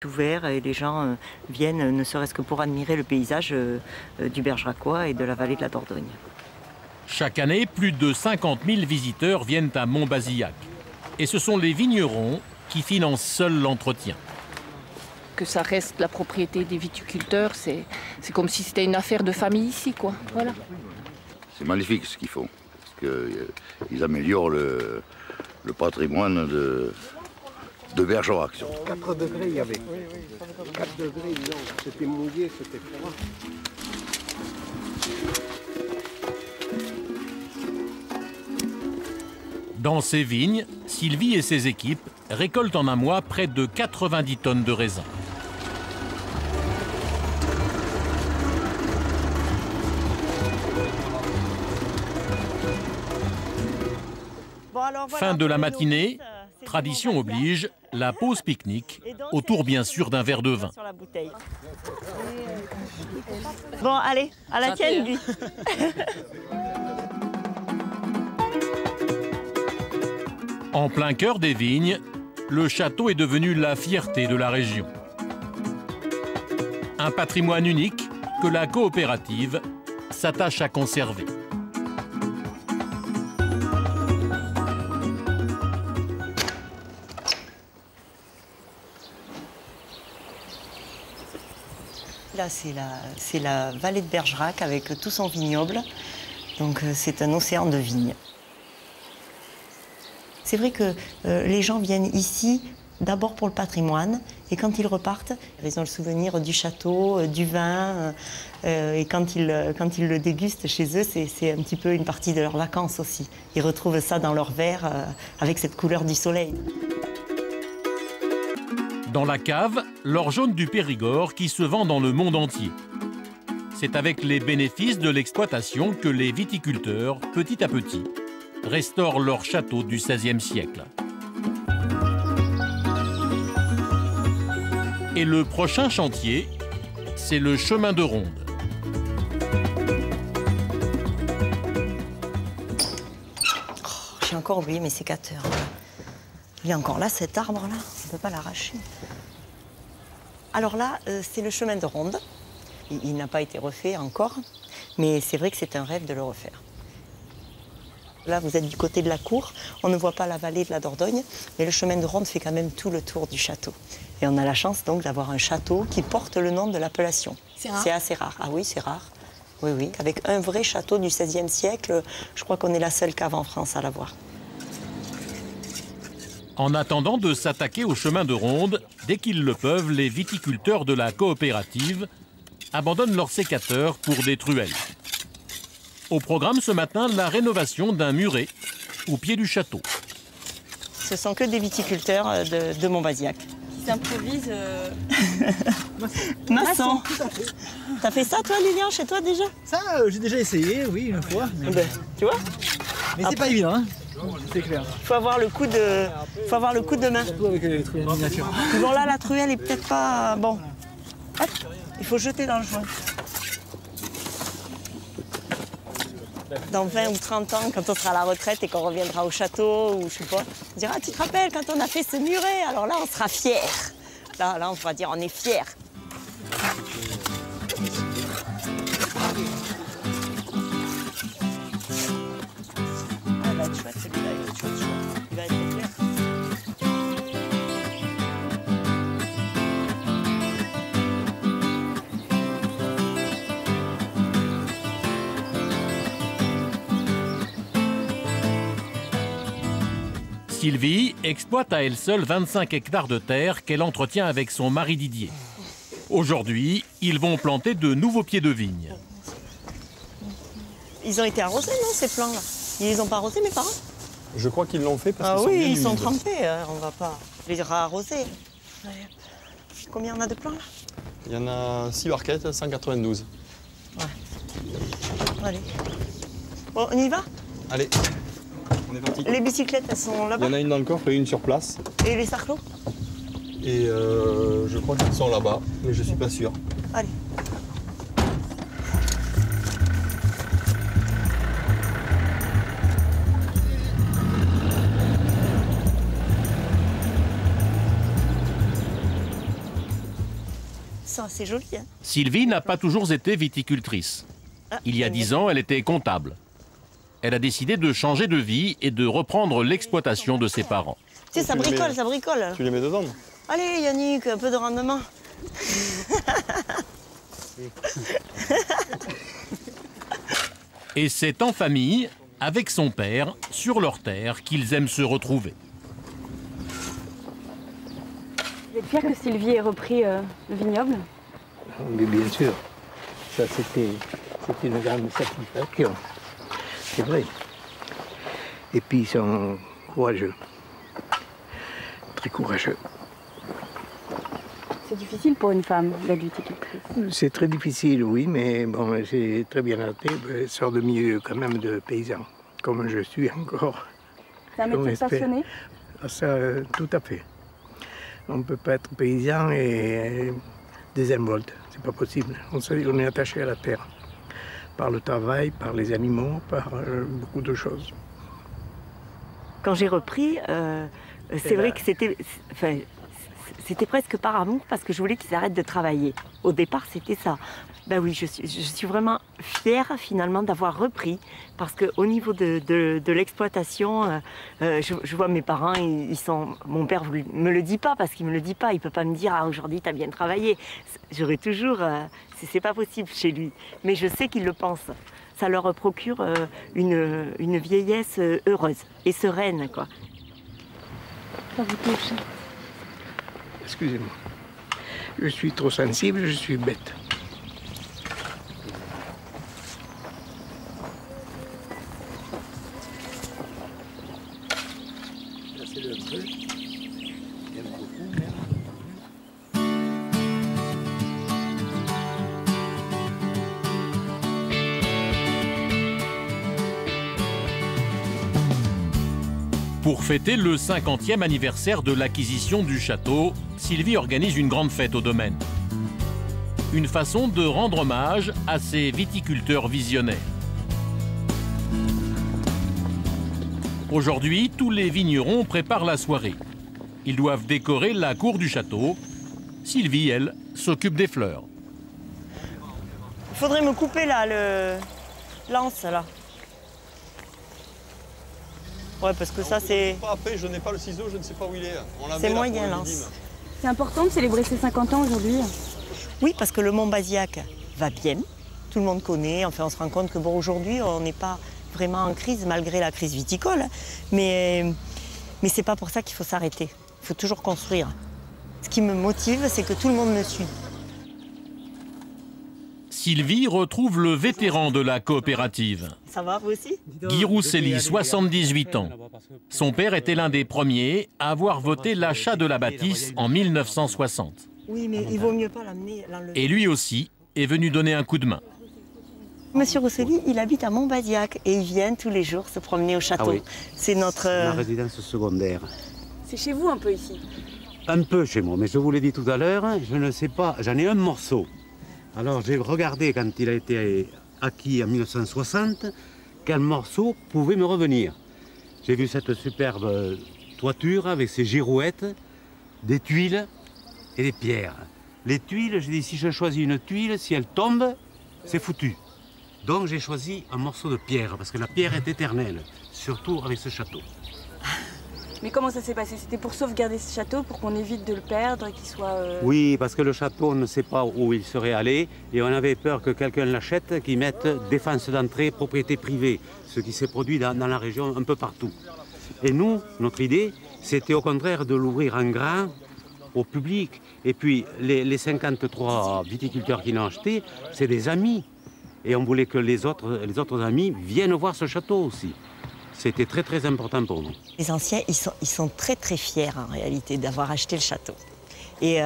Ouvert et les gens viennent ne serait-ce que pour admirer le paysage du Bergeracois et de la vallée de la Dordogne. Chaque année, plus de 50 000 visiteurs viennent à Montbazillac. Et ce sont les vignerons qui financent seuls l'entretien. Que ça reste la propriété des viticulteurs, c'est comme si c'était une affaire de famille ici, quoi. Voilà. C'est magnifique ce qu'ils font, parce qu'ils améliorent le patrimoine de Bergerac. 4 degrés il y avait. 4 degrés, non, c'était mouillé, c'était froid. Dans ces vignes, Sylvie et ses équipes récoltent en un mois près de 90 tonnes de raisins. Bon, alors, voilà, fin de la matinée, tradition oblige, la pause pique-nique, autour bien sûr d'un verre de vin. Bon, allez, à la tienne, lui. En plein cœur des vignes, le château est devenu la fierté de la région. Un patrimoine unique que la coopérative s'attache à conserver. Là, c'est la vallée de Bergerac avec tout son vignoble. Donc, c'est un océan de vignes. C'est vrai que les gens viennent ici d'abord pour le patrimoine et quand ils repartent, ils ont le souvenir du château, du vin et quand ils le dégustent chez eux, c'est un petit peu une partie de leurs vacances aussi. Ils retrouvent ça dans leur verre avec cette couleur du soleil. Dans la cave, l'or jaune du Périgord qui se vend dans le monde entier. C'est avec les bénéfices de l'exploitation que les viticulteurs, petit à petit, restaurent leur château du XVIe siècle. Et le prochain chantier, c'est le chemin de ronde. Oh, j'ai encore oublié mes sécateurs. Il est encore là, cet arbre-là. On ne peut pas l'arracher. Alors là, c'est le chemin de ronde. Il n'a pas été refait encore, mais c'est vrai que c'est un rêve de le refaire. Là, vous êtes du côté de la cour, on ne voit pas la vallée de la Dordogne, mais le chemin de ronde fait quand même tout le tour du château. Et on a la chance donc d'avoir un château qui porte le nom de l'appellation. C'est assez rare. Ah oui, c'est rare. Oui, oui. Avec un vrai château du XVIe siècle, je crois qu'on est la seule cave en France à l'avoir. En attendant de s'attaquer au chemin de ronde, dès qu'ils le peuvent, les viticulteurs de la coopérative abandonnent leurs sécateurs pour des truelles. Au programme ce matin, la rénovation d'un muret au pied du château. Ce sont que des viticulteurs de Montbazillac. Qui s'improvisent maçon. T'as fait ça toi, Lilian, chez toi déjà? Ça, j'ai déjà essayé, oui, une fois. Mais... Ben, tu vois? Mais c'est pas évident, hein. C'est clair. Il faut avoir le coup de main. Surtout avec les truelles miniatures. Bon là, la truelle est peut-être pas... Bon. Hop, il faut jeter dans le joint. Dans 20 ou 30 ans, quand on sera à la retraite et qu'on reviendra au château, ou je sais pas, on dira, tu te rappelles quand on a fait ce muret? Alors là, on sera fiers. Là, on pourra dire, on est fiers. Ah, il va être chouette, celui-là, il va être chouette. Il va être clair. Sylvie exploite à elle seule 25 hectares de terre qu'elle entretient avec son mari Didier. Aujourd'hui, ils vont planter de nouveaux pieds de vigne. Ils ont été arrosés, non, ces plants-là? Ils les ont pas arrosés, mes parents? Je crois qu'ils l'ont fait parce Ah qu'ils oui, sont bien ils sont humides. trempés, on va pas les arroser. Combien on a de plants, là? Il y en a 6 barquettes, 192. Ouais. Allez. Bon, on y va? Allez, on est parti. Les bicyclettes, elles sont Il y là-bas? en a une dans le coffre et une sur place. Et les sarclots? Et je crois qu'ils sont là-bas, mais je suis pas sûr. Allez. Ça, c'est joli. Hein. Sylvie n'a pas toujours été viticultrice. Il y a 10 ans, elle était comptable. Elle a décidé de changer de vie et de reprendre l'exploitation de ses parents. Tu sais, ça bricole, ça bricole. Tu les mets dedans? Allez, Yannick, un peu de rendement. Et c'est en famille, avec son père, sur leur terre, qu'ils aiment se retrouver. Vous êtes fier que Sylvie ait repris le vignoble? Mais bien sûr, ça c'était une grande satisfaction. C'est vrai. Et puis ils sont courageux. Très courageux. C'est difficile pour une femme d'être viticultrice. C'est très difficile, oui, mais bon, j'ai très bien noté. Je sors de milieu quand même de paysan, comme je suis encore. C'est un métier passionné? Ça, tout à fait. On ne peut pas être paysan et désinvolte, c'est pas possible. On est attaché à la terre, par le travail, par les animaux, par beaucoup de choses. Quand j'ai repris, c'est vrai que c'était presque par amour parce que je voulais qu'ils arrêtent de travailler. Au départ, c'était ça. Ben oui, je suis vraiment fière finalement d'avoir repris parce qu'au niveau de l'exploitation, je vois mes parents, mon père ne me le dit pas parce qu'il me le dit pas. Il peut pas me dire aujourd'hui tu as bien travaillé. J'aurais toujours, c'est pas possible chez lui. Mais je sais qu'il le pense. Ça leur procure une vieillesse heureuse et sereine, quoi. Ça vous touche? Excusez-moi. Je suis trop sensible, je suis bête. Placez-le un peu. J'aime beaucoup même. Pour fêter le 50e anniversaire de l'acquisition du château, Sylvie organise une grande fête au domaine. Une façon de rendre hommage à ces viticulteurs visionnaires. Aujourd'hui, tous les vignerons préparent la soirée. Ils doivent décorer la cour du château. Sylvie, elle, s'occupe des fleurs. Il faudrait me couper là, l'anse là. Ouais, parce que ça c'est... Après, je n'ai pas le ciseau, je ne sais pas où il est. C'est moyen l'anse. C'est important de célébrer ses 50 ans aujourd'hui? Oui, parce que le Mont Bazillac va bien. Tout le monde connaît. Enfin, on se rend compte que bon, aujourd'hui, on n'est pas vraiment en crise, malgré la crise viticole. Mais c'est pas pour ça qu'il faut s'arrêter. Il faut toujours construire. Ce qui me motive, c'est que tout le monde me suit. Sylvie retrouve le vétéran de la coopérative. Ça va, vous aussi? Guy Rousselli, 78 ans. Son père était l'un des premiers à avoir voté l'achat de la bâtisse en 1960. Oui, mais il vaut mieux pas l'enlever. Et lui aussi est venu donner un coup de main. Monsieur Rousselli, il habite à Mont-Bazillac et il vient tous les jours se promener au château. Ah oui. C'est notre... ma résidence secondaire. C'est chez vous un peu ici? Un peu chez moi, mais je vous l'ai dit tout à l'heure, je ne sais pas, j'en ai un morceau. Alors j'ai regardé quand il a été acquis en 1960, quel morceau pouvait me revenir. J'ai vu cette superbe toiture avec ses girouettes, des tuiles et des pierres. Les tuiles, j'ai dit si je choisis une tuile, si elle tombe, c'est foutu. Donc j'ai choisi un morceau de pierre, parce que la pierre est éternelle, surtout avec ce château. Mais comment ça s'est passé? C'était pour sauvegarder ce château, pour qu'on évite de le perdre et qu'il soit... Oui, parce que le château, on ne sait pas où il serait allé, et on avait peur que quelqu'un l'achète, qu'il mette défense d'entrée, propriété privée, ce qui s'est produit dans la région un peu partout. Et nous, notre idée, c'était au contraire de l'ouvrir en grand au public. Et puis, les 53 viticulteurs qui l'ont acheté, c'est des amis. Et on voulait que les autres amis viennent voir ce château aussi. C'était très très important pour nous. Les anciens, ils sont très très fiers en réalité d'avoir acheté le château. Et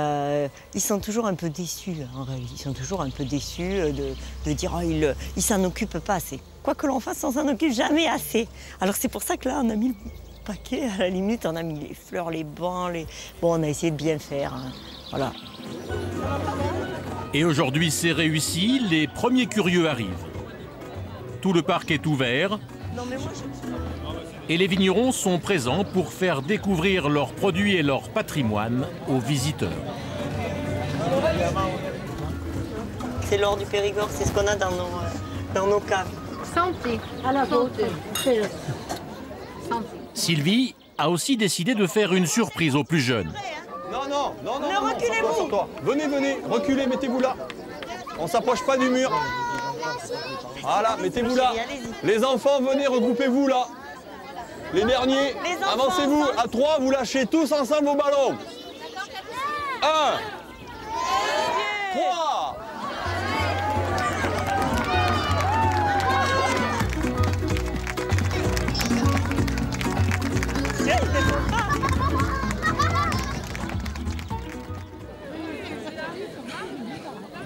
ils sont toujours un peu déçus en réalité. Ils sont toujours un peu déçus de dire oh, il s'en occupe pas assez. Quoi que l'on fasse, on s'en occupe jamais assez. Alors c'est pour ça que là, on a mis le paquet. À la limite, on a mis les fleurs, les bancs, Bon, on a essayé de bien faire. Hein. Voilà. Et aujourd'hui, c'est réussi. Les premiers curieux arrivent. Tout le parc est ouvert. Non, mais moi, Et les vignerons sont présents pour faire découvrir leurs produits et leur patrimoine aux visiteurs. c'est l'or du Périgord, c'est ce qu'on a dans nos caves. Santé. À la vôtre. Santé. Sylvie a aussi décidé de faire une surprise aux plus jeunes. Non, Reculez-vous. Venez, reculez, mettez-vous là. On s'approche pas du mur. Voilà, mettez-vous là. Les enfants, venez, regroupez-vous là. Les derniers, avancez-vous. À 3, vous lâchez tous ensemble vos ballons. 1, 3.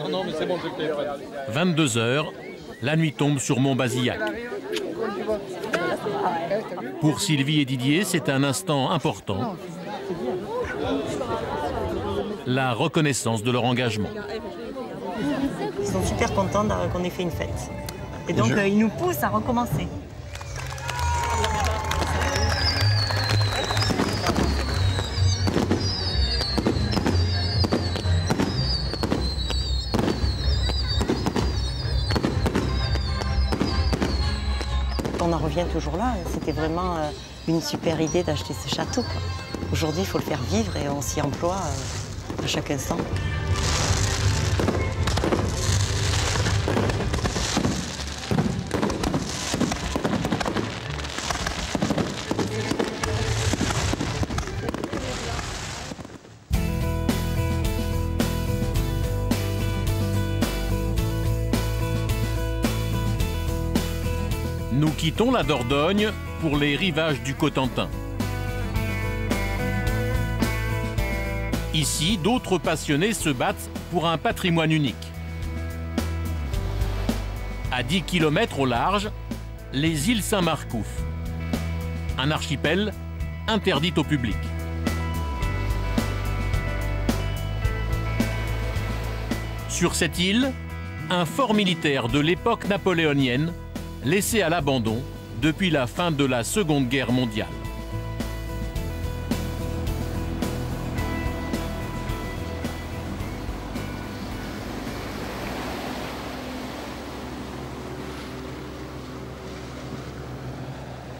Non, mais c'est bon, je t'ai fait. 22h, la nuit tombe sur Montbazillac. Pour Sylvie et Didier, c'est un instant important. La reconnaissance de leur engagement. Ils sont super contents qu'on ait fait une fête. Et donc, ils nous poussent à recommencer. On en revient toujours là. C'était vraiment une super idée d'acheter ce château. Aujourd'hui, il faut le faire vivre et on s'y emploie à chaque instant. Nous quittons la Dordogne pour les rivages du Cotentin. Ici, d'autres passionnés se battent pour un patrimoine unique. À 10 km au large, les îles Saint-Marcouf. Un archipel interdit au public. Sur cette île, un fort militaire de l'époque napoléonienne laissé à l'abandon depuis la fin de la Seconde Guerre mondiale.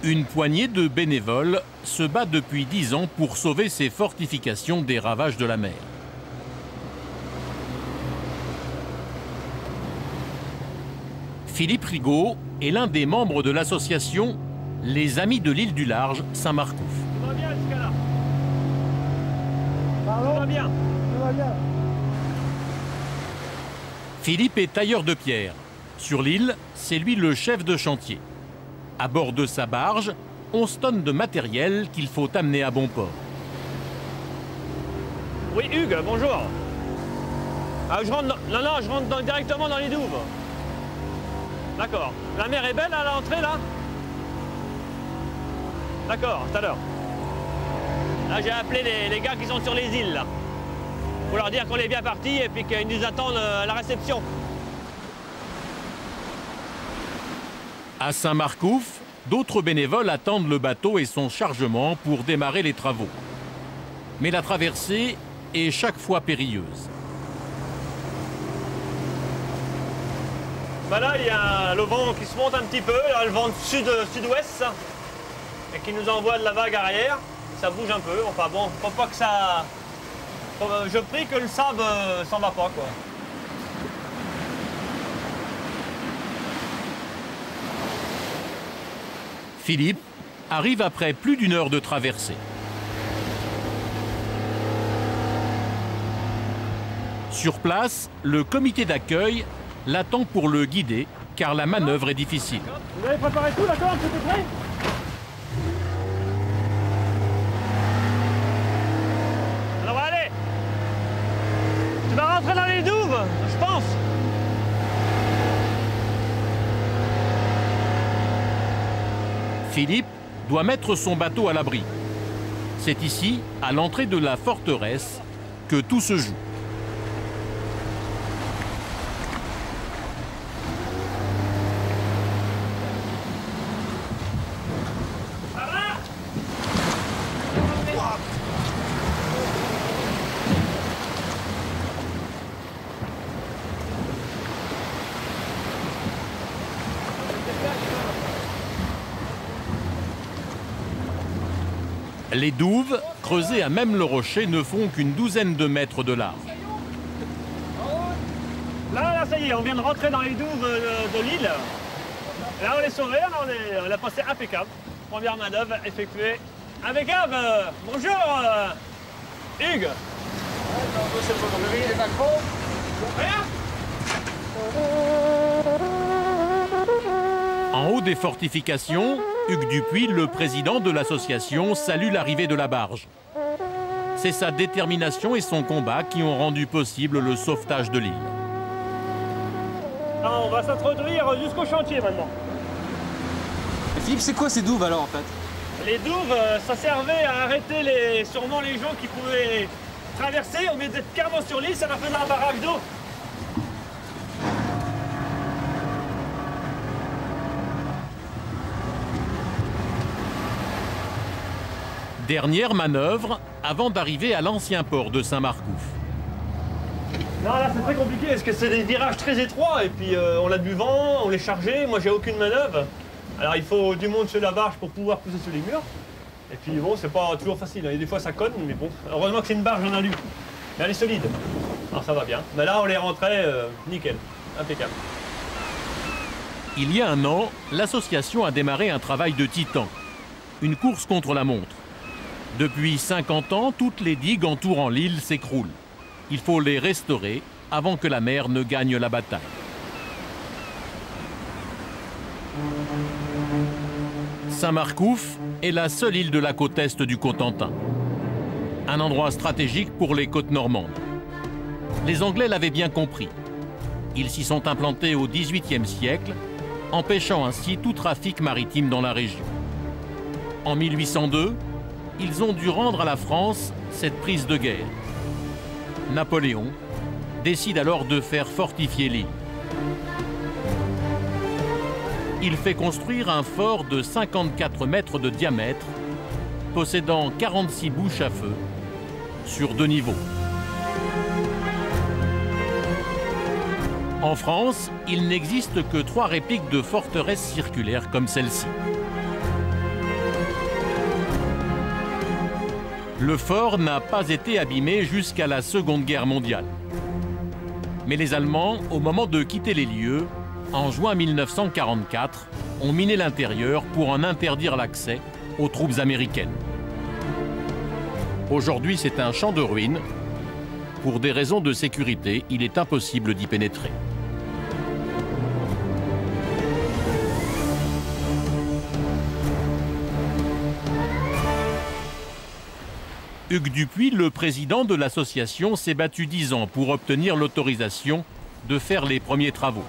Une poignée de bénévoles se bat depuis 10 ans pour sauver ces fortifications des ravages de la mer. Philippe Rigaud est l'un des membres de l'association Les Amis de l'île du Large Saint-Marcouf. Tout va bien jusqu'à là. Tout va bien. Tout va bien. Philippe est tailleur de pierre. Sur l'île, c'est lui le chef de chantier. À bord de sa barge, 11 tonnes de matériel qu'il faut amener à bon port. Oui, Hugues, bonjour. Ah, je rentre je rentre directement dans les douves. D'accord. La mer est belle à l'entrée, là? D'accord, tout à l'heure. Là, j'ai appelé les gars qui sont sur les îles, là. Pour leur dire qu'on est bien partis et puis qu'ils nous attendent à la réception. À Saint-Marcouf, d'autres bénévoles attendent le bateau et son chargement pour démarrer les travaux. Mais la traversée est chaque fois périlleuse. Bah là, il y a le vent qui se monte un petit peu, là, le vent sud-ouest, et qui nous envoie de la vague arrière. Ça bouge un peu, enfin bon, faut pas que ça... Je prie que le sable s'en va pas, quoi. Philippe arrive après plus d'1 heure de traversée. Sur place, le comité d'accueil l'attend pour le guider, car la manœuvre est difficile. Vous avez préparé tout, d'accord? Tout est prêt? Alors allez! Tu vas rentrer dans les douves, je pense. Philippe doit mettre son bateau à l'abri. C'est ici, à l'entrée de la forteresse, que tout se joue. Les douves, creusées à même le rocher, ne font qu'une douzaine de mètres de large. Là, ça y est, on vient de rentrer dans les douves de l'île. Là, on est sauvé, on a passé impeccable. Première manœuvre effectuée impeccable. Bonjour, Hugues. En haut des fortifications, Hugues Dupuis, le président de l'association, salue l'arrivée de la barge. C'est sa détermination et son combat qui ont rendu possible le sauvetage de l'île. On va s'introduire jusqu'au chantier maintenant. Et Philippe, c'est quoi ces douves alors en fait? Les douves, ça servait à arrêter sûrement les gens qui pouvaient traverser. Au lieu d'être carrément sur l'île, ça leur faisait un barrage d'eau. Dernière manœuvre avant d'arriver à l'ancien port de Saint-Marcouf. Non, là c'est très compliqué parce que c'est des virages très étroits et puis on a du vent, on est chargé, moi j'ai aucune manœuvre. Alors il faut du monde sur la barge pour pouvoir pousser sur les murs. Et puis bon, c'est pas toujours facile, il y a des fois ça conne, mais bon, heureusement que c'est une barge en alu. Mais elle est solide, alors ça va bien. Mais là on les rentrait nickel, impeccable. Il y a un an, l'association a démarré un travail de titan, une course contre la montre. Depuis 50 ans, toutes les digues entourant l'île s'écroulent. Il faut les restaurer avant que la mer ne gagne la bataille. Saint-Marcouf est la seule île de la côte est du Cotentin. Un endroit stratégique pour les côtes normandes. Les Anglais l'avaient bien compris. Ils s'y sont implantés au XVIIIe siècle, empêchant ainsi tout trafic maritime dans la région. En 1802, ils ont dû rendre à la France cette prise de guerre. Napoléon décide alors de faire fortifier l'île. Il fait construire un fort de 54 mètres de diamètre, possédant 46 bouches à feu, sur 2 niveaux. En France, il n'existe que 3 répliques de forteresses circulaires comme celle-ci. Le fort n'a pas été abîmé jusqu'à la Seconde Guerre mondiale. Mais les Allemands, au moment de quitter les lieux, en juin 1944, ont miné l'intérieur pour en interdire l'accès aux troupes américaines. Aujourd'hui, c'est un champ de ruines. Pour des raisons de sécurité, il est impossible d'y pénétrer. Hugues Dupuis, le président de l'association, s'est battu 10 ans pour obtenir l'autorisation de faire les premiers travaux.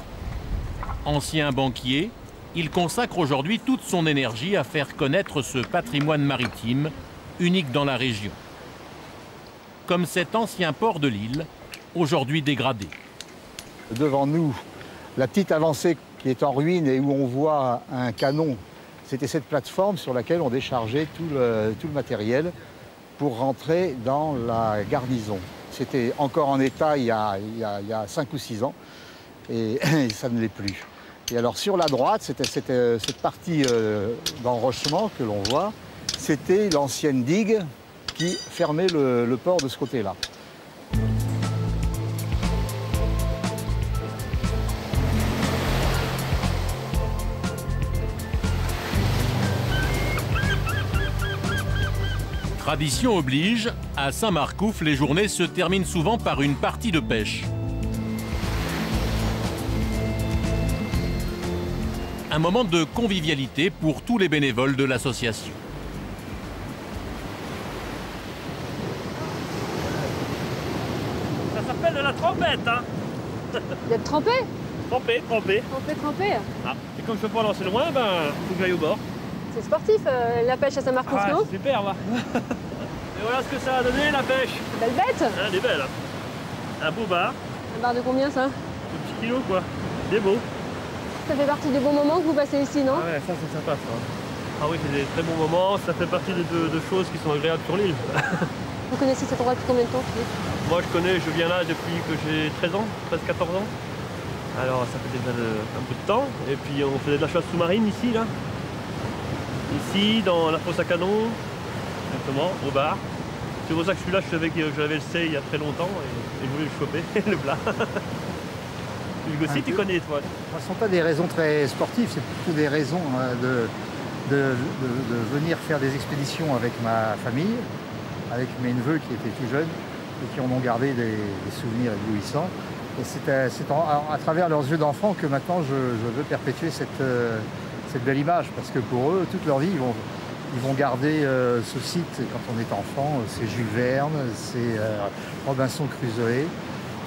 Ancien banquier, il consacre aujourd'hui toute son énergie à faire connaître ce patrimoine maritime unique dans la région. Comme cet ancien port de l'île, aujourd'hui dégradé. Devant nous, la petite avancée qui est en ruine et où on voit un canon, c'était cette plateforme sur laquelle on déchargeait tout le matériel pour rentrer dans la garnison. C'était encore en état il y a 5 ou 6 ans et ça ne l'est plus. Et alors sur la droite, c'était cette partie d'enrochement que l'on voit, c'était l'ancienne digue qui fermait le port de ce côté-là. Tradition oblige, à Saint-Marcouf, les journées se terminent souvent par une partie de pêche. Un moment de convivialité pour tous les bénévoles de l'association. Ça s'appelle de la trompette, hein. Vous êtes trempé? Trempé. Trempé. Ah, et comme je peux pas lancer loin, ben, faut que j'aille au bord. C'est sportif, la pêche à Saint-Marcouf, non? C'est super, va. Et voilà ce que ça a donné, la pêche. Belle bête. Hein, elle est belle. Un beau bar. Un bar de combien, ça? 2 petits kilos, quoi. C'est beau. Ça fait partie des bons moments que vous passez ici, non? Ah ouais, ça c'est sympa, ça. Ah oui, c'est des très bons moments. Ça fait partie de choses qui sont agréables sur l'île. Vous connaissez cet endroit depuis combien de temps, Philippe? Moi, je viens là depuis que j'ai 13 ans, presque 14 ans. Alors, ça fait déjà un peu de temps. Et puis, on faisait de la chasse sous-marine ici, là. Ici, dans la fosse à canon. Exactement, au bar. C'est pour ça que celui-là, je savais que je l'avais essayé il y a très longtemps et je voulais le choper, le plat. Hugo aussi, tu connais, toi? Ce ne sont pas des raisons très sportives, c'est plutôt des raisons de venir faire des expéditions avec ma famille, avec mes neveux qui étaient tout jeunes et qui en ont gardé des souvenirs éblouissants. Et c'est à travers leurs yeux d'enfant que maintenant je veux perpétuer cette belle image, parce que pour eux, toute leur vie, ils vont garder ce site quand on est enfant. C'est Jules Verne, c'est Robinson Crusoe.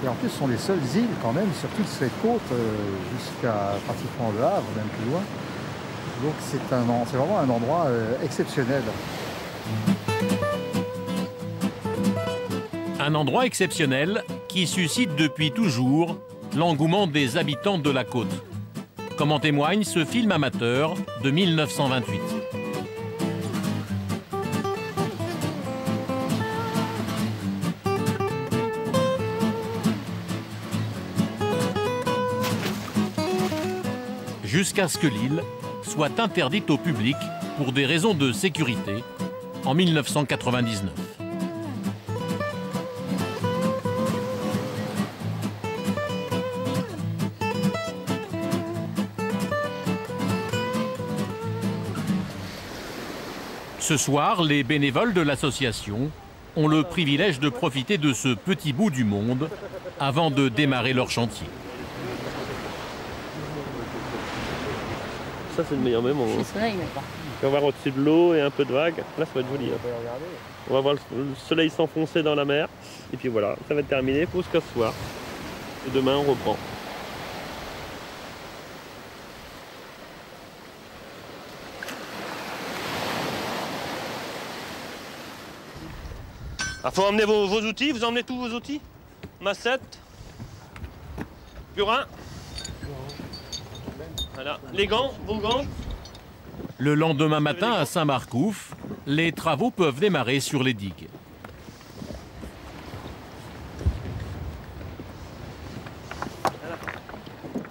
Et en plus, ce sont les seules îles quand même sur toute cette côte, jusqu'à pratiquement Le Havre, même plus loin. Donc c'est vraiment un endroit exceptionnel. Un endroit exceptionnel qui suscite depuis toujours l'engouement des habitants de la côte, comme en témoigne ce film amateur de 1928. Jusqu'à ce que l'île soit interdite au public pour des raisons de sécurité en 1999. Ce soir, les bénévoles de l'association ont le privilège de profiter de ce petit bout du monde avant de démarrer leur chantier. Ça, c'est le meilleur moment. On va voir au-dessus de l'eau et un peu de vagues. Là, ça va être joli. Hein. On va voir le soleil s'enfoncer dans la mer. Et puis voilà, ça va être terminé pour ce soir. Et demain, on reprend. Il faut emmener vos outils. Vous emmenez tous vos outils? Massette, purin. Voilà. Les gants, vos gants. Le lendemain matin à Saint-Marcouf, les travaux peuvent démarrer sur les digues.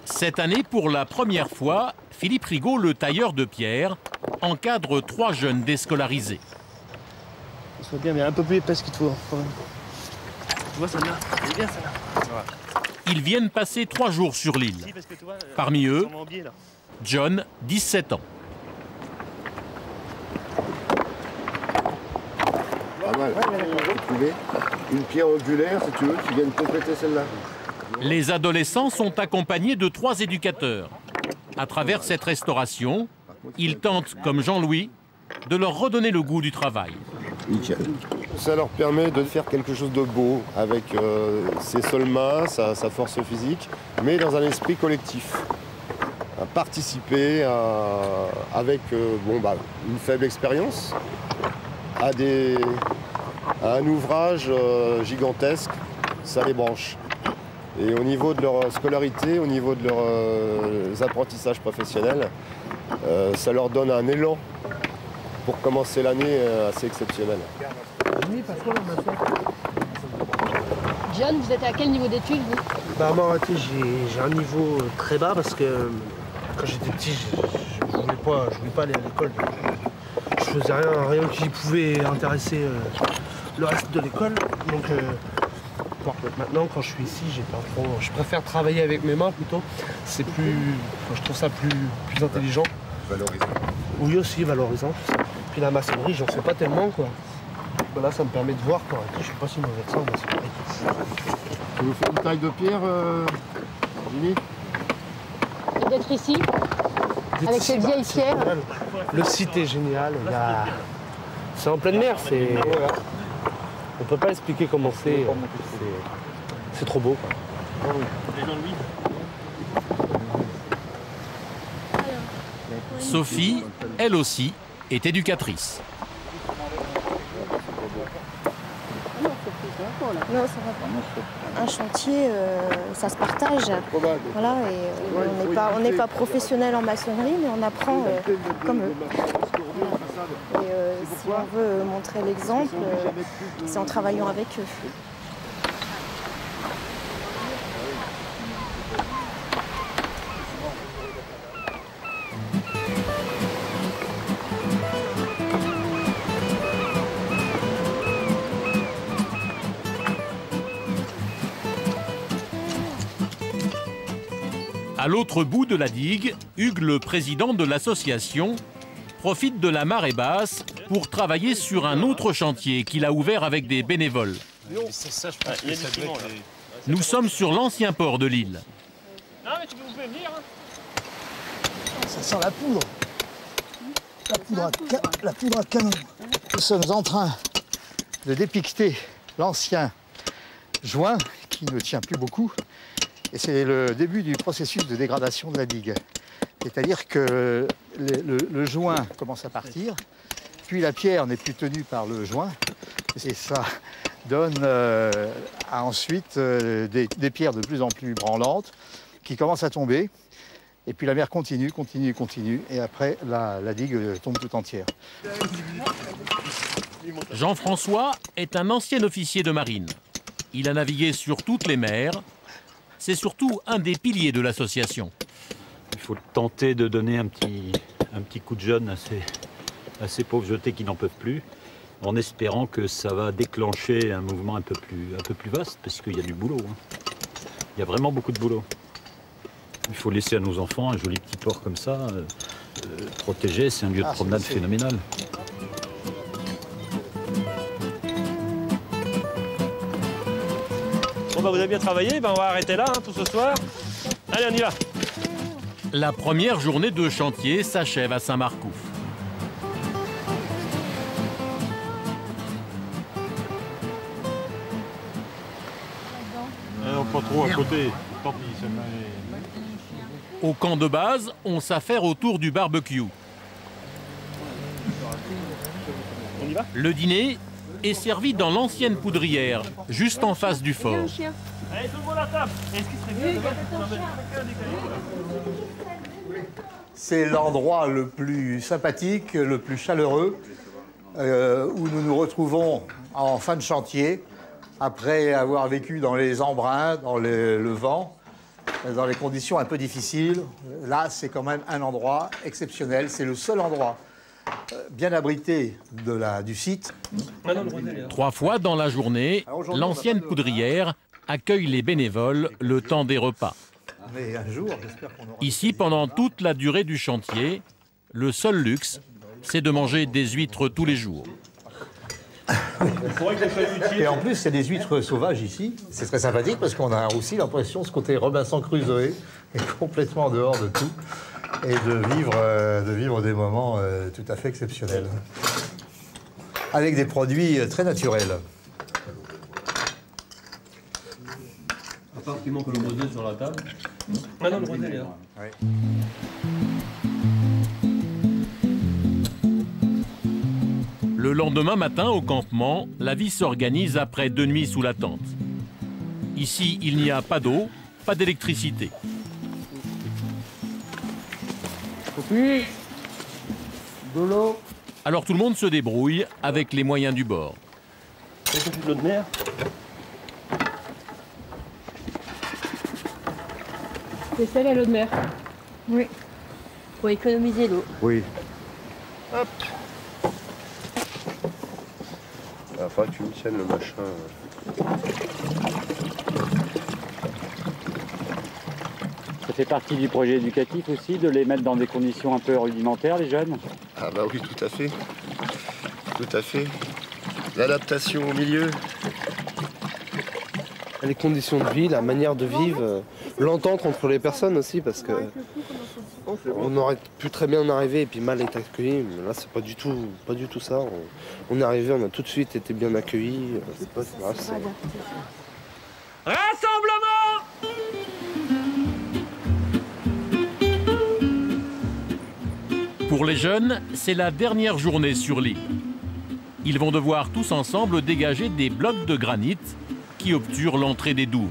Cette année, pour la première fois, Philippe Rigaud, le tailleur de pierre, encadre 3 jeunes déscolarisés. Ça serait bien, mais un peu plus épaisse qu'il te faut. Tu vois, celle-là, elle est bien, celle-là. Ils viennent passer 3 jours sur l'île. Parmi eux, John, 17 ans. Pas mal. J'ai trouvé une pierre angulaire, si tu veux, qui vienne compléter celle-là. Les adolescents sont accompagnés de 3 éducateurs. À travers cette restauration, ils tentent, comme Jean-Louis, de leur redonner le goût du travail. Nickel. Ça leur permet de faire quelque chose de beau avec ses seules mains, sa force physique, mais dans un esprit collectif. À participer avec une faible expérience à un ouvrage gigantesque, ça les branche. Et au niveau de leur scolarité, au niveau de leurs apprentissages professionnels, ça leur donne un élan pour commencer l'année assez exceptionnelle. John, vous êtes à quel niveau d'études, vous? Bah moi, j'ai un niveau très bas parce que quand j'étais petit, je voulais pas aller à l'école. Je faisais rien qui pouvait intéresser le reste de l'école. Donc maintenant, quand je suis ici, je préfère travailler avec mes mains plutôt. C'est plus, je trouve ça plus intelligent. Valorisant. Oui, aussi valorisant. Puis la maçonnerie, j'en sais pas tellement, quoi. Là, ça me permet de voir, quoi. Je suis pas si mauvais que ça en maçonnerie. Tu veux faire une taille de pierre, Jimmy? Et d'être ici, avec cette vieille pierre. Le site est génial. C'est en pleine mer. On peut pas expliquer comment c'est. C'est trop beau, quoi. Sophie, elle aussi, est éducatrice. Non, ça va pas. Un chantier, ça se partage. Voilà, et on n'est pas professionnel en maçonnerie, mais on apprend comme eux. Et si on veut montrer l'exemple, c'est en travaillant avec eux. À l'autre bout de la digue, Hugues, le président de l'association, profite de la marée basse pour travailler sur un autre chantier qu'il a ouvert avec des bénévoles. Nous sommes sur l'ancien port de l'île. Non, mais vous pouvez venir. Hein. Ça sent la poudre. La poudre à canon. Nous sommes en train de dépiqueter l'ancien joint qui ne tient plus beaucoup. Et c'est le début du processus de dégradation de la digue. C'est-à-dire que le joint commence à partir, puis la pierre n'est plus tenue par le joint. Et ça donne ensuite des pierres de plus en plus branlantes qui commencent à tomber. Et puis la mer continue, et après la digue tombe tout entière. Jean-François est un ancien officier de marine. Il a navigué sur toutes les mers. C'est surtout un des piliers de l'association. Il faut tenter de donner un petit coup de jeune à ces pauvres jetés qui n'en peuvent plus, en espérant que ça va déclencher un mouvement un peu plus vaste, parce qu'il y a du boulot. Hein. Il y a vraiment beaucoup de boulot. Il faut laisser à nos enfants un joli petit port comme ça, protégé, c'est un lieu de promenade phénoménal. Bon, bah, vous avez bien travaillé, on va arrêter là pour ce soir. Allez, on y va. La première journée de chantier s'achève à Saint-Marcouf. Non, pas trop à côté. Tant pis, ça m'a... Au camp de base, on s'affaire autour du barbecue. On y va ? Le dîner est servi dans l'ancienne poudrière, juste en face du fort. Allez, tout le monde à table. Est-ce qu'il serait bien C'est l'endroit le plus sympathique, le plus chaleureux, où nous nous retrouvons en fin de chantier, après avoir vécu dans les embruns, dans le vent, dans les conditions un peu difficiles. Là, c'est quand même un endroit exceptionnel. C'est le seul endroit bien abrité du site. 3 fois dans la journée, l'ancienne poudrière accueille les bénévoles le temps des repas. Mais un jour, j'espère qu'on aura... Ici, pendant toute la durée du chantier, le seul luxe, c'est de manger des huîtres tous les jours. Et en plus, c'est des huîtres sauvages ici. C'est très sympathique parce qu'on a aussi l'impression, ce côté Robinson Crusoe est complètement dehors de tout et de vivre des moments tout à fait exceptionnels. Avec des produits très naturels. À part qu'il manque le modèle sur la table. Ah non, le modèle est là. Oui. Le lendemain matin, au campement, la vie s'organise après 2 nuits sous la tente. Ici, il n'y a pas d'eau, pas d'électricité. Oui. De l'eau. Alors tout le monde se débrouille avec les moyens du bord. Est-ce que tu de l'eau de mer ? C'est celle à l'eau de mer. Oui. Pour économiser l'eau. Oui. Hop. Il va falloir que tu me tiennes le machin. Ça fait partie du projet éducatif aussi, de les mettre dans des conditions un peu rudimentaires, les jeunes? Ah bah oui, tout à fait. Tout à fait. L'adaptation au milieu. Les conditions de vie, la manière de vivre, l'entente entre les personnes aussi, parce que on aurait pu très bien en arriver et puis mal être accueillis, mais là c'est pas du tout ça. On est arrivé, on a tout de suite été bien accueillis. Rassemblement! Pour les jeunes, c'est la dernière journée sur l'île. Ils vont devoir tous ensemble dégager des blocs de granit qui obturent l'entrée des douves.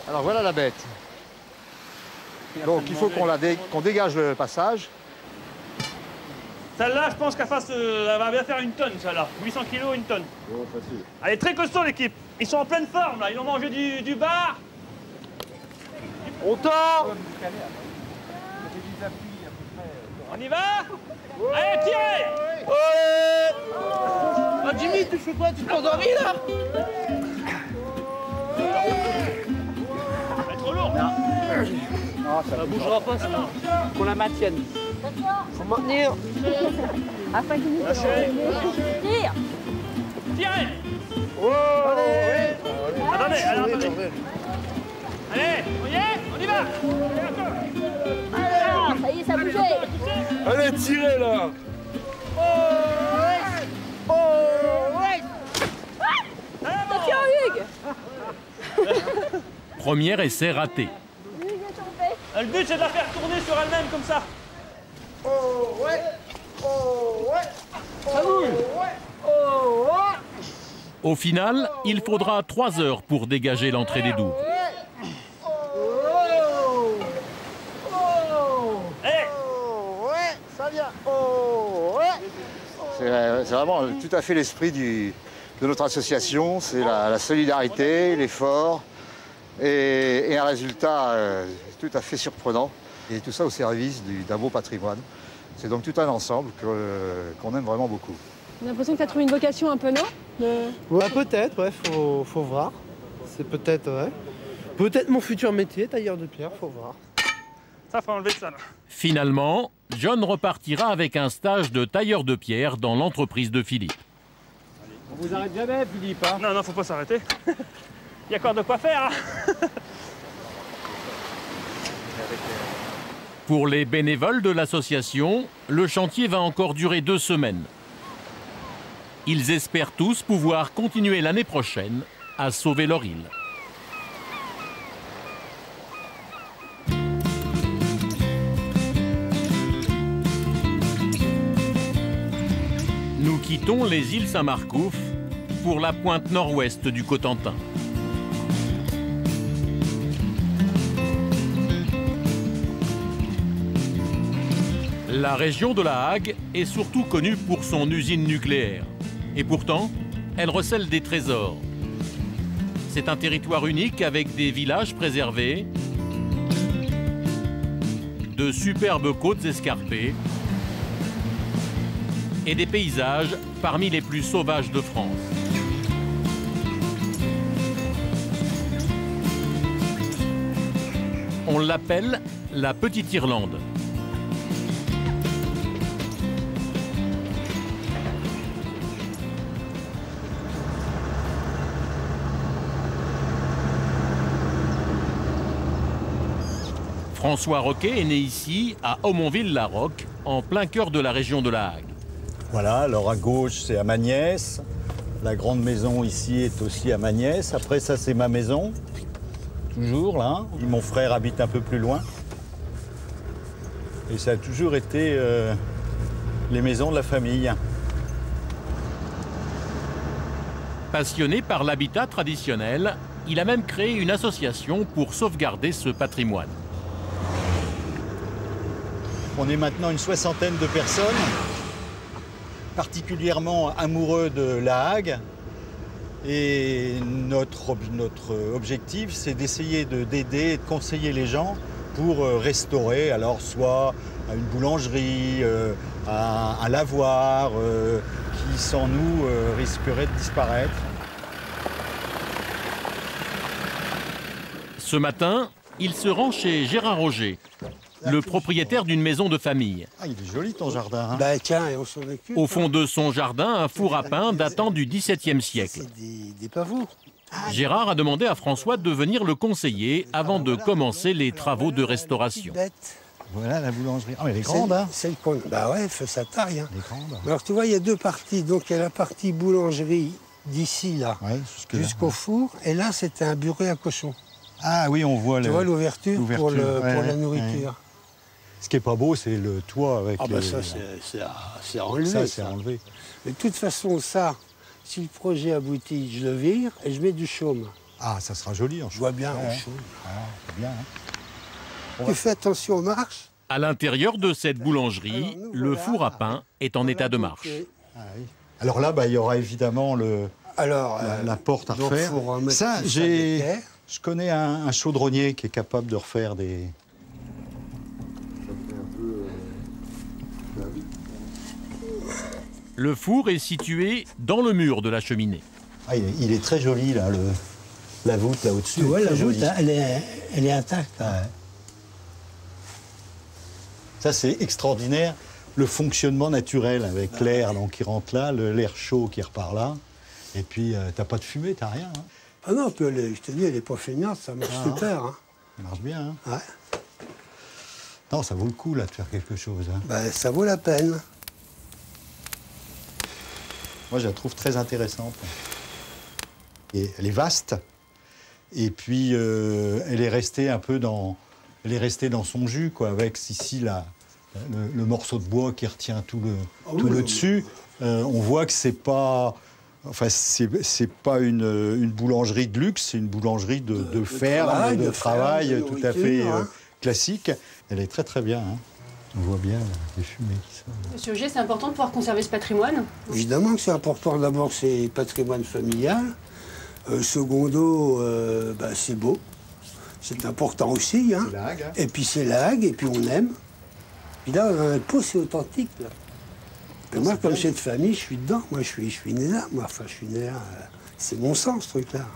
Alors voilà la bête. Donc il faut qu'on dégage le passage. Celle-là, je pense qu'elle va bien faire une tonne, celle-là. 800 kilos, une tonne. Oh, facile. Elle est très costaud, l'équipe. Ils sont en pleine forme, là. Ils ont mangé du bar. On tord. On y va? Allez, tirez! Ouais. Oh, Jimmy! fais quoi? Tu t'es endormi là? C'est trop lourd. Non, ça bougera pas, ça. Qu'on la maintienne. Faut maintenir. Afin qu'il nous tire. Tirez. Oh, Attendez, attendez. Allez, on y est? On y va. Ah, ça y est, ça a bougé. Allez, tirez là. Attention, Hugues. Premier essai raté. Le but, c'est de la faire tourner sur elle-même comme ça. Ça bouge. Au final, il faudra 3 heures pour dégager l'entrée des douves. C'est vraiment tout à fait l'esprit de notre association, c'est la solidarité, l'effort et un résultat tout à fait surprenant. Et tout ça au service d'un beau patrimoine. C'est donc tout un ensemble qu'on aime vraiment beaucoup. J'ai l'impression que tu as trouvé une vocation un peu, non? Ouais, peut-être, ouais, faut voir. C'est peut-être, ouais. Peut-être mon futur métier, tailleur de pierre, faut voir. Ça, faut enlever ça là. Finalement, John repartira avec un stage de tailleur de pierre dans l'entreprise de Philippe. On vous arrête jamais, Philippe, hein? Non, faut pas s'arrêter. Il y a encore de quoi faire. Hein. Pour les bénévoles de l'association, le chantier va encore durer 2 semaines. Ils espèrent tous pouvoir continuer l'année prochaine à sauver leur île. Nous quittons les îles Saint-Marcouf pour la pointe nord-ouest du Cotentin. La région de La Hague est surtout connue pour son usine nucléaire. Et pourtant, elle recèle des trésors. C'est un territoire unique avec des villages préservés, de superbes côtes escarpées et des paysages parmi les plus sauvages de France. On l'appelle la Petite Irlande. François Roquet est né ici, à Aumonville-la-Roque, en plein cœur de la région de La Hague. Voilà, alors à gauche, c'est à Magnès. La grande maison ici est aussi à Magnès. Après, ça, c'est ma maison, toujours là. Et mon frère habite un peu plus loin. Et ça a toujours été les maisons de la famille. Passionné par l'habitat traditionnel, il a même créé une association pour sauvegarder ce patrimoine. On est maintenant une 60aine de personnes, particulièrement amoureux de La Hague. Et notre objectif, c'est d'essayer d'aider et de conseiller les gens pour restaurer, alors soit une boulangerie, un lavoir, qui sans nous risquerait de disparaître. Ce matin, il se rend chez Gérard Roger, le propriétaire d'une maison de famille. Ah, il est joli ton jardin. Hein. Bah tiens, et on s'en occupe. Au fond de son jardin, un four à pain datant du XVIIe siècle. C'est des pavots. Gérard a demandé à François de venir le conseiller avant de commencer les travaux de restauration. Voilà la boulangerie. Ah mais elle est grande, hein. Bah ouais, ça taille. Hein. Elle est grande. Alors tu vois, il y a 2 parties. Donc il y a la partie boulangerie d'ici, là, jusqu'au four. Et là, c'était un bureau à cochon. Ah oui, on voit l'ouverture pour la nourriture. Ouais. Ce qui est pas beau, c'est le toit avec bah ça, c'est enlevé. Ça, c'est enlevé. Mais de toute façon, ça, si le projet aboutit, je le vire et je mets du chaume. Ah, ça sera joli. Je vois bien le chaume. Ah, c'est bien. Hein. Tu fais attention aux marches. À l'intérieur de cette boulangerie, le four à pain est en état de marche. Ah, oui. Alors là, il y aura évidemment la porte à refaire. Ça, je connais un chaudronnier qui est capable de refaire des... Le four est situé dans le mur de la cheminée. Ah, il est très joli, là, la voûte, là, au-dessus. Tu vois, la voûte, elle est intacte. Hein. Ouais. Ça, c'est extraordinaire, le fonctionnement naturel avec l'air qui rentre là, l'air chaud qui repart là. Et puis, t'as pas de fumée, t'as rien. Hein. Ah non, puis je te dis, elle est pas feignante, ça marche super. Hein. Ça marche bien. Hein. Ouais. Non, ça vaut le coup, là, de faire quelque chose. Hein. Ben, ça vaut la peine. Moi, je la trouve très intéressante. Et elle est vaste. Et puis, elle est restée un peu dans... Elle est restée dans son jus, quoi, avec ici le morceau de bois qui retient tout le dessus. On voit que c'est pas... Enfin, c'est pas une boulangerie de luxe, c'est une boulangerie de ferme, de travail tout à fait classique. Elle est très très bien. Hein. On voit bien les fumées qui sont... Monsieur Augier, c'est important de pouvoir conserver ce patrimoine? Évidemment que c'est important. D'abord, c'est patrimoine familial. Secondo, c'est beau. C'est important aussi. Hein. La Hague, hein. Et puis c'est la Hague, et puis on aime. Puis là, un pot, c'est authentique. Là. Et moi, comme c'est de famille, je suis dedans. Moi, je suis né là. Moi, enfin, je suis né là. C'est mon sang, ce truc-là.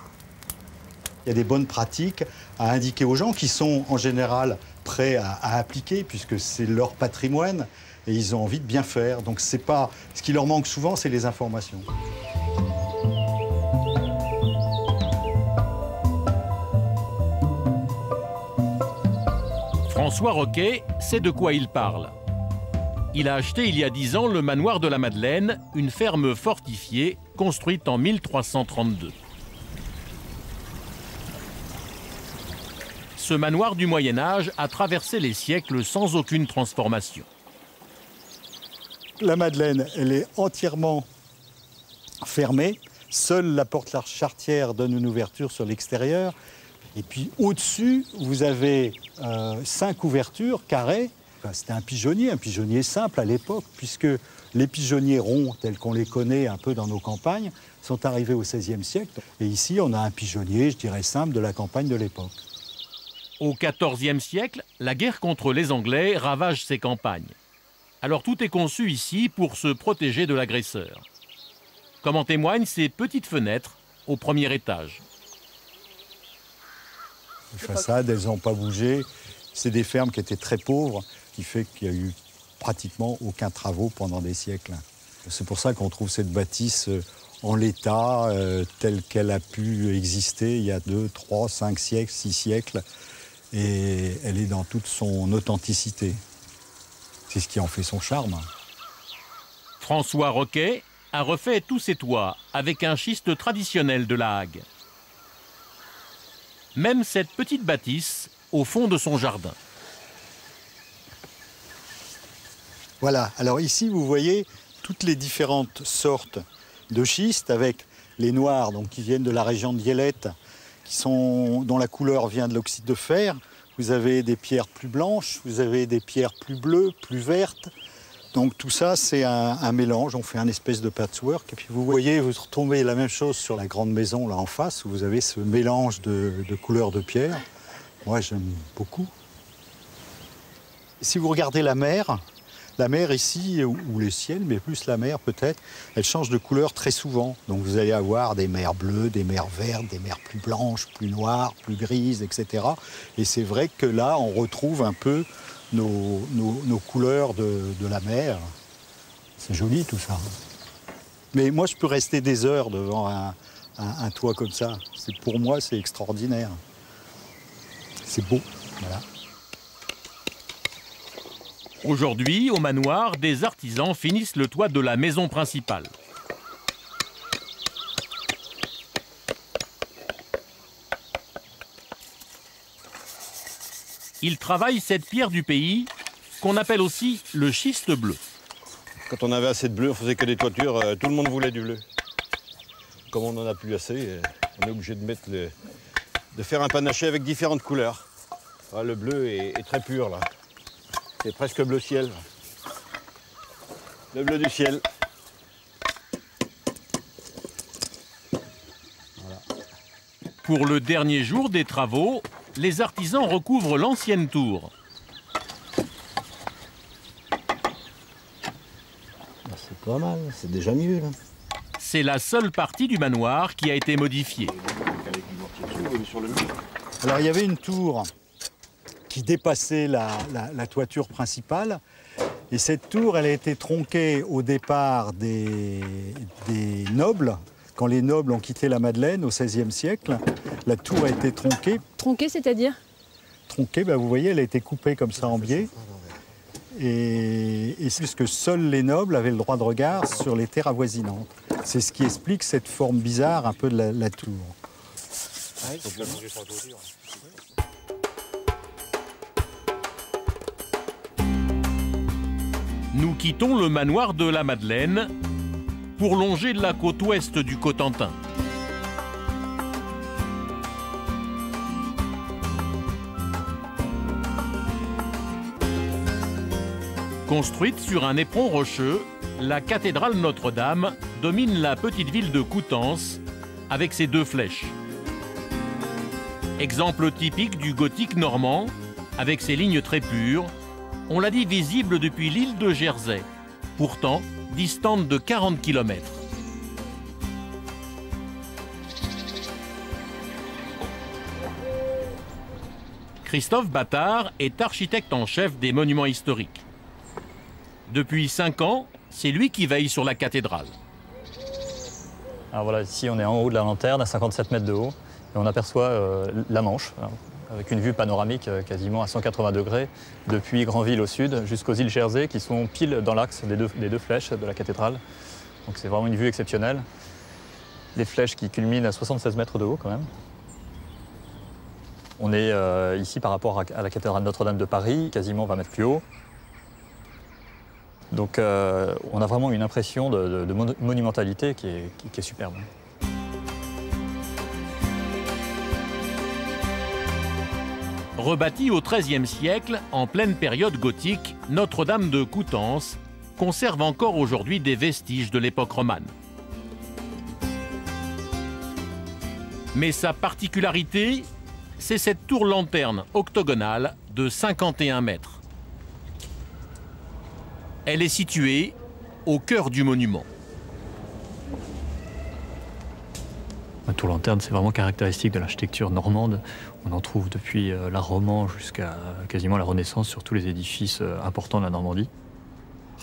Il y a des bonnes pratiques à indiquer aux gens qui sont, en général, prêts à appliquer, puisque c'est leur patrimoine, et ils ont envie de bien faire. Donc, c'est pas... Ce qui leur manque souvent, c'est les informations. François Roquet sait de quoi il parle. Il a acheté il y a 10 ans le manoir de la Madeleine, une ferme fortifiée construite en 1332. Ce manoir du Moyen-Âge a traversé les siècles sans aucune transformation. La Madeleine, elle est entièrement fermée. Seule la porte charretière donne une ouverture sur l'extérieur. Et puis au-dessus, vous avez 5 ouvertures carrées. Enfin, c'était un pigeonnier simple à l'époque, puisque les pigeonniers ronds, tels qu'on les connaît un peu dans nos campagnes, sont arrivés au XVIe siècle. Et ici, on a un pigeonnier, je dirais, simple de la campagne de l'époque. Au XIVe siècle, la guerre contre les Anglais ravage ces campagnes. Alors tout est conçu ici pour se protéger de l'agresseur. Comme en témoignent ces petites fenêtres au premier étage. Les façades, elles n'ont pas bougé. C'est des fermes qui étaient très pauvres, qui fait qu'il n'y a eu pratiquement aucun travaux pendant des siècles. C'est pour ça qu'on trouve cette bâtisse en l'état, telle qu'elle a pu exister il y a 2, 3, 5 siècles, 6 siècles. Et elle est dans toute son authenticité. C'est ce qui en fait son charme. François Roquet a refait tous ses toits avec un schiste traditionnel de la Hague. Même cette petite bâtisse au fond de son jardin. Voilà, alors ici vous voyez toutes les différentes sortes de schistes avec les noirs donc, qui viennent de la région de Viellette, dont la couleur vient de l'oxyde de fer. Vous avez des pierres plus blanches, vous avez des pierres plus bleues, plus vertes. Donc tout ça, c'est un mélange, on fait un espèce de patchwork. Et puis vous voyez, vous retombez la même chose sur la grande maison là en face, où vous avez ce mélange de couleurs de pierre. Moi, j'aime beaucoup. Si vous regardez la mer ici, ou le ciel, mais plus la mer peut-être, elle change de couleur très souvent. Donc vous allez avoir des mers bleues, des mers vertes, des mers plus blanches, plus noires, plus grises, etc. Et c'est vrai que là, on retrouve un peu nos couleurs de la mer. C'est joli tout ça. Mais moi, je peux rester des heures devant un toit comme ça. Pour moi, c'est extraordinaire. C'est beau, voilà. Aujourd'hui, au manoir, des artisans finissent le toit de la maison principale. Ils travaillent cette pierre du pays, qu'on appelle aussi le schiste bleu. Quand on avait assez de bleu, on faisait que des toitures, tout le monde voulait du bleu. Comme on n'en a plus assez, on est obligé de faire un panaché avec différentes couleurs. Ah, le bleu est très pur là. C'est presque bleu ciel. Le bleu du ciel. Voilà. Pour le dernier jour des travaux, les artisans recouvrent l'ancienne tour. C'est pas mal, c'est déjà mieux là. C'est la seule partie du manoir qui a été modifiée. Alors il y avait une tour qui dépassait la toiture principale. Et cette tour, elle a été tronquée au départ des nobles. Quand les nobles ont quitté la Madeleine au XVIe siècle, la tour a été tronquée. Tronquée, c'est-à-dire? Tronquée, ben vous voyez, elle a été coupée comme ça en biais. Et puisque seuls les nobles avaient le droit de regard sur les terres avoisinantes. C'est ce qui explique cette forme bizarre un peu de la tour. Nous quittons le manoir de la Madeleine pour longer la côte ouest du Cotentin. Construite sur un éperon rocheux, la cathédrale Notre-Dame domine la petite ville de Coutances avec ses 2 flèches. Exemple typique du gothique normand, avec ses lignes très pures, on l'a dit visible depuis l'île de Jersey, pourtant distante de 40 km. Christophe Battard est architecte en chef des monuments historiques. Depuis 5 ans, c'est lui qui veille sur la cathédrale. Alors voilà, ici on est en haut de la lanterne, à 57 mètres de haut, et on aperçoit la Manche, avec une vue panoramique quasiment à 180 degrés, depuis Granville au sud jusqu'aux îles Jersey, qui sont pile dans l'axe des deux flèches de la cathédrale. Donc c'est vraiment une vue exceptionnelle. Les flèches qui culminent à 76 mètres de haut quand même. On est ici par rapport à la cathédrale Notre-Dame de Paris, quasiment 20 mètres plus haut. Donc on a vraiment une impression de monumentalité qui est superbe. Rebâtie au XIIIe siècle, en pleine période gothique, Notre-Dame de Coutances conserve encore aujourd'hui des vestiges de l'époque romane. Mais sa particularité, c'est cette tour-lanterne octogonale de 51 mètres. Elle est située au cœur du monument. La tour-lanterne, c'est vraiment caractéristique de l'architecture normande. On en trouve depuis l'art roman jusqu'à quasiment la Renaissance sur tous les édifices importants de la Normandie.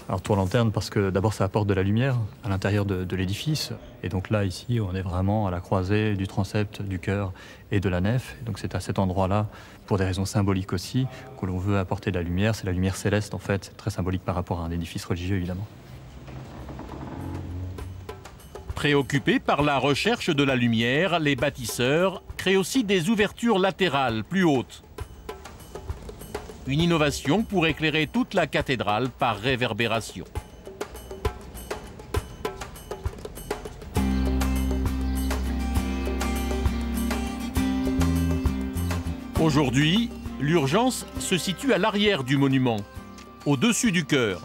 Alors tour-lanterne parce que d'abord ça apporte de la lumière à l'intérieur de l'édifice. Et donc là, ici, on est vraiment à la croisée du transept, du chœur et de la nef. Et donc c'est à cet endroit-là, pour des raisons symboliques aussi, que l'on veut apporter de la lumière. C'est la lumière céleste en fait, c'est très symbolique par rapport à un édifice religieux évidemment. Préoccupés par la recherche de la lumière, les bâtisseurs créent aussi des ouvertures latérales plus hautes. Une innovation pour éclairer toute la cathédrale par réverbération. Aujourd'hui, l'urgence se situe à l'arrière du monument, au-dessus du chœur.